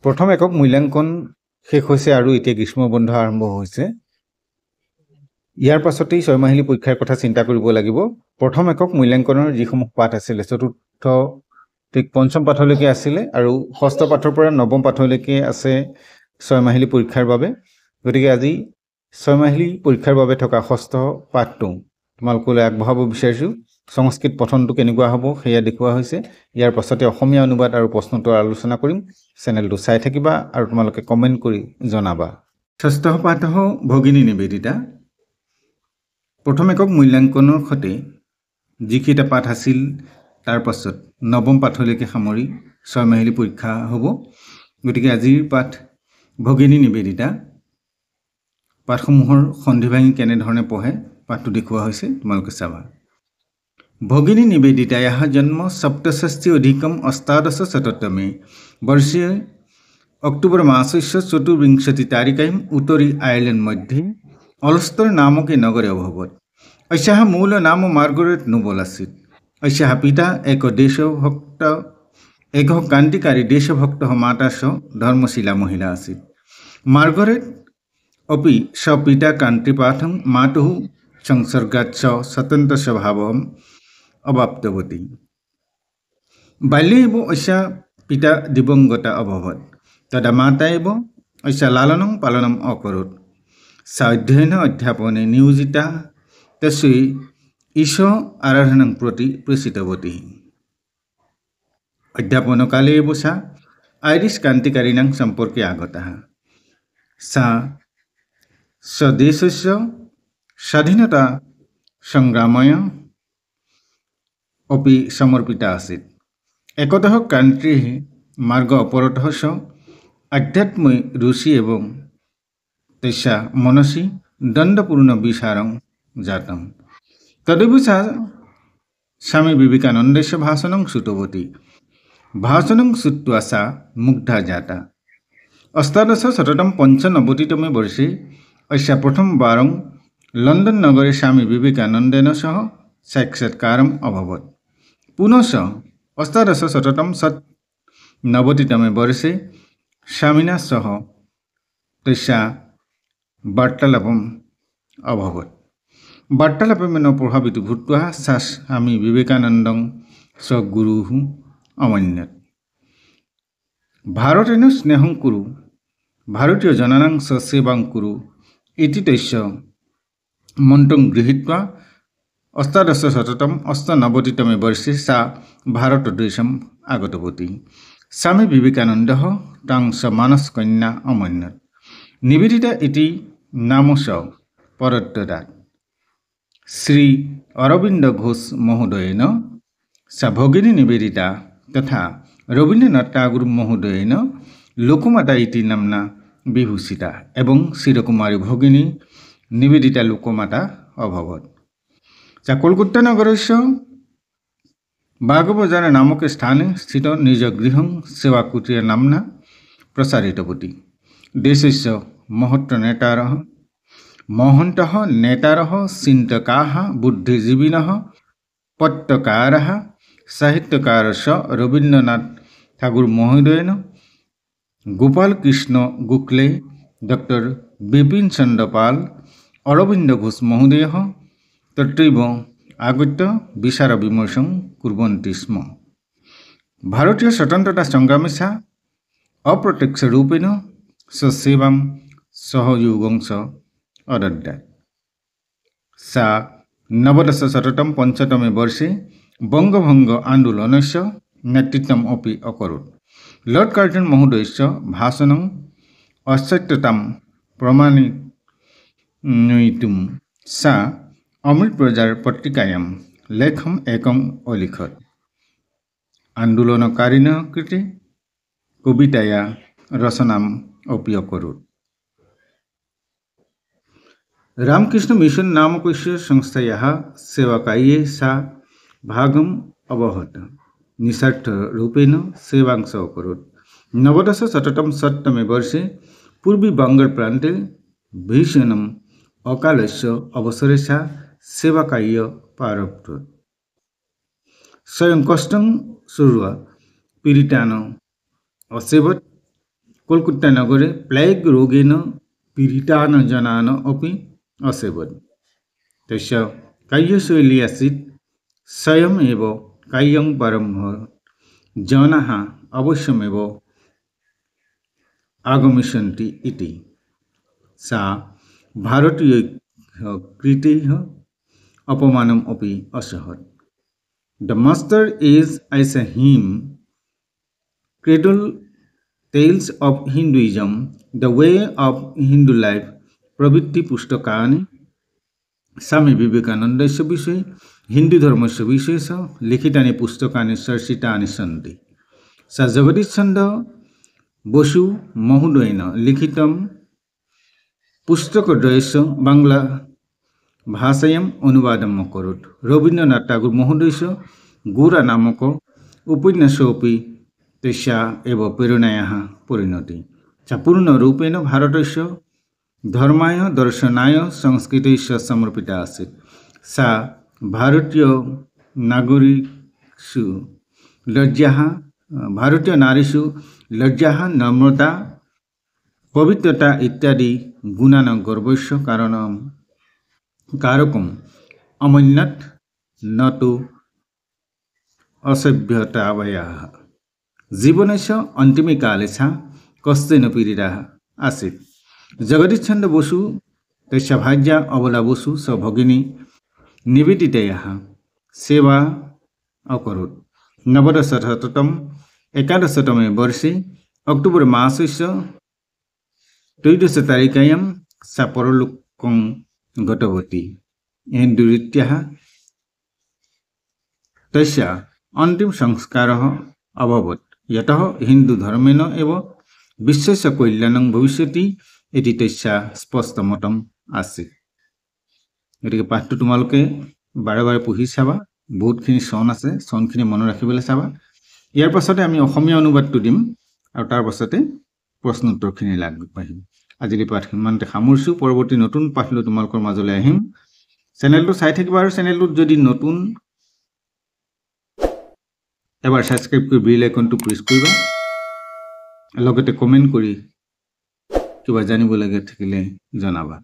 প্ৰথম একক মূল্যাংকন শেষ হৈছে আৰু এতিয়া গ্ৰীষ্ম বন্ধ আৰম্ভ হৈছে। ইয়াৰ পাছতেই 6 মাহিলী পৰীক্ষাৰ কথা চিন্তা কৰিব লাগিব। প্ৰথম একক মূল্যাংকনৰ যিসমূহ পাঠ আছিলে চতুৰ্থ ঠিক পঞ্চম পাঠলৈকে আছিলে আৰু ষষ্ঠ পাঠৰ পৰা নৱম পাঠলৈকে আছে 6 মাহিলী পৰীক্ষাৰ বাবে। গতিকে আজি 6 মাহিলী পৰীক্ষাৰ বাবে থকা ষষ্ঠ পাঠটো তোমালোকলৈ আগবঢ়াব বিচাৰিছোঁ। সংস্কৃত পঠনটো কেনেকুৱা হ'ব সেয়া দেখুওৱা হৈছে। ইয়াৰ পাছতে অসমীয়া অনুবাদ আৰু প্ৰশ্নোত্তৰ আলোচনা কৰিম। চেনেলটো চাই থাকিবা আৰু তোমালোকে কমেণ্ট কৰি জনাবা। ষষ্ঠ পাঠ ভগিনী নিবেদিতা। প্ৰথম একক মূল্যাংকনৰ সৈতে যিকেইটা পাঠ আছিল তাৰ পাছত নৱম পাঠলৈকে সামৰি 6 মাহিলী পৰীক্ষা হ'ব। গতিকে আজিৰ পাঠ ভগিনী নিবেদিতা। পাঠসমূহৰ সন্ধি ভাঙি কেনেধৰণে পঢ়ে পাঠটো দেখুওৱা হৈছে, তোমালোকে চাবা। भगिनी निवेदितायाः जन्म सप्तषष्ट्यधिकम्-अष्टादशशततमे वर्षे अक्टोबर मासस्य 24 उत्तरी आयर्लैंड मध्ये अल्स्टर नामके नगरे अभवत्। अस्याः मूलनाम मार्गरेट नोबल आसीत्। अस्याः पिता एक क्रान्तिकारी देशभक्तः, माता च धर्मशीला महिला आसीत्। मार्गरेट अपि स्वपिता क्रान्तिपाठं मातुः संसर्गात् च स्वतन्त्रस्वभावम् अवाप्तवती। बाल्ये एव अस्याः पिता दिवङ्गता अभवत्। तदा माता एव अस्याः लालनं पालनम् अकरोत्। सा अध्ययने अध्यापने नियोजिता, तस्यै ईश्वर आराधनं प्रति प्रेषितवती। अध्यापनकाले एव सा आयरिश क्रान्तिकारिणां सम्पर्के आगता। सा स्वदेशस्य स्वाधीनता संग्रामाय अपि समर्पिता आसीत्। एकतः क्रान्तेः मार्ग अपरतः च आध्यात्मे रुचि एवं तस्याः मनसि दण्डपूर्णविचारं जातम्। तदैव सा स्वामी विवेकानन्दस्य भाषणं श्रुतवती। भाषणं श्रुत्वा सा मुग्धा जाता। 1895 वर्षे अस्याः प्रथमवारं लण्डन् नगरे स्वामी विवेकानन्देन सह साक्षात्कारम् अभवत्। पुनश्च 1897 वर्षे स्वामिना सह तस्याः वार्तालापम् अभवत्। वार्तालापेन प्रभावितो भूत्वा सा स्वामी विवेकानन्दं स्वगुरुः अमन्यत्। भारतेन स्नेहं कुरु, भारतीयजनानां सेवां कुरु इति तस्य मन्त्रं गृहीत्वा 1898 वर्षे सा भारतदेशम् आगतवती। स्वामी विवेकानन्दः तां मानसकन्या अमन्यत्। निवेदिता इति नाम च प्रदत्तात्। श्री अरविन्द घोष महोदयेन सा भगिनी निवेदिता तथा रवीन्द्रनाथ टागोर महोदयेन लोकमाता इति नाम्ना विभूषिता एवं चिरकुमारी भगिनी निवेदिता लोकमाता अभवत्। कलकत्ता नगरस्य बागबजार नामक स्थाने स्थित निजगृहं सेवाकुटीर नाम्ना प्रसारितवती। देशस्य महन्तः नेतारः, चिन्तकाः, बुद्धिजीविनः, पत्रकाराः, साहित्यकारः रवीन्द्रनाथ ठाकुर महोदयेन, गोपाल कृष्ण गोखले, डॉक्टर बिपिन चन्द्र पाल, अरविन्द घोष महोदयः तत्रैव आगत्य विचार विमर्शं कुर्वन्ति स्म। भारतीय स्वतन्त्रता संग्रामे सा अप्रत्यक्षरूपेण स्वसेवां सहयोगं च अददात्। सा 1905 वर्षे बङ्गभङ्ग आन्दोलनस्य नेतृत्वम् अपि अकरोत्। लॉर्ड कार्जन महोदयस्य भाषणम् असत्यतां प्रमाणयितुं सा अमृत प्रजार पत्रिकायां लेखम् एकम् अलिखत्। आन्दोलनकारिणः कृते कविताया रचनाम् अपि अकरोत्। रामकृष्ण मिशन नामकस्य संस्थायाः सेवाकार्ये सा भागम् अवहत्। निस्वार्थरूपेण सेवां च अकरोत्। 1907 वर्षे पूर्वी बङ्गालप्रान्ते भीषणम् अकालस्य अवसरे सा सेवाकार्य प्रारब्धवत्। स्वयं कष्टं श्रुत्वा पीडितान् असेवत्। কলকাতা নগরে প্লেগ রোগেন পীড়িতান জনান অপি অসেবন তস্য কায়্যশৈলী আसीत् স্বয়ং এব কায়্যং পরম জনাः অবশ্যমেব আগমিষ্যন্তি ইতি सा ভারতীয় কৃতৈः অপমানম অপি অসহৎ The master is as a hymn cradle tales of Hinduism, the way of Hindu life, प्रवृत्ति पुस्तकानि स्वामी विवेकानन्दस्य विषये हिंदू धर्मस्य विषये लिखितानि पुस्तकानि चर्चितानि सन्ति सा जगदीश चन्द्र बसु महोदयेन लिखितं पुस्तकद्वयस्य बांग्ला भाषायाम् अनुवादम् अकरोत् रवीन्द्रनाथ टागोर महोदयस्य गोरा नामक उपन्यासोऽपि तस्या एव प्रेरणायाः परिणति च पूर्णरूपेण भारतस्य धर्माय दर्शनाय संस्कृतस्य समर्पिता आसीत् सा भारतीय नागरिकसु लज्जाः नम्रता पवित्रता इत्यादि गुणानां गर्वस्य कारकम् अमन्यत न तु असभ्यतावयाः जीवनस्य अन्तिमे काले सा कष्टेन पीडिता आसीत् जगदीश चन्द्र बसु तस्य भार्या अबला बसु स भगिनी निवेदितायाः सेवा अकरोत् एकादशतमे वर्षे अक्टोबर मासस्य 13 तारिकायां सा परलोकं गतवती हिन्दुरीत्या तस्य अन्तिम संस्कारः अभवत् यतः हिन्दुधर्मेण एव विश्वस्य कल्याणं भविष्यति इति तस्य स्पष्टमतम् आसीत् गतिके पाठটো তোমালোকে বাৰে বাৰে পঢ়ি চাবা বহুতখিনি সন আছে সনখিনি মনত ৰাখিবলৈ চাবা ইয়াৰ পাছতে আমি অসমীয়া অনুবাদটো দিম আৰু তাৰ পাছতে প্ৰশ্ন উত্তৰখিনি আগবাঢ়িম আজিৰ পাঠখন মানতে সামৰিছো পৰৱৰ্তী নতুন পাঠলৈ তোমালোকৰ মাজলৈ আহিম চেনেলটো চাই থাকিবা আৰু চেনেলটোত যদি নতুন এবাৰ সাবস্ক্ৰাইব কৰি বেল আইকনটো প্ৰেছ কৰিবা লগতে কমেন্ট কৰি কিবা জানিব লাগে থাকিলে জনাবা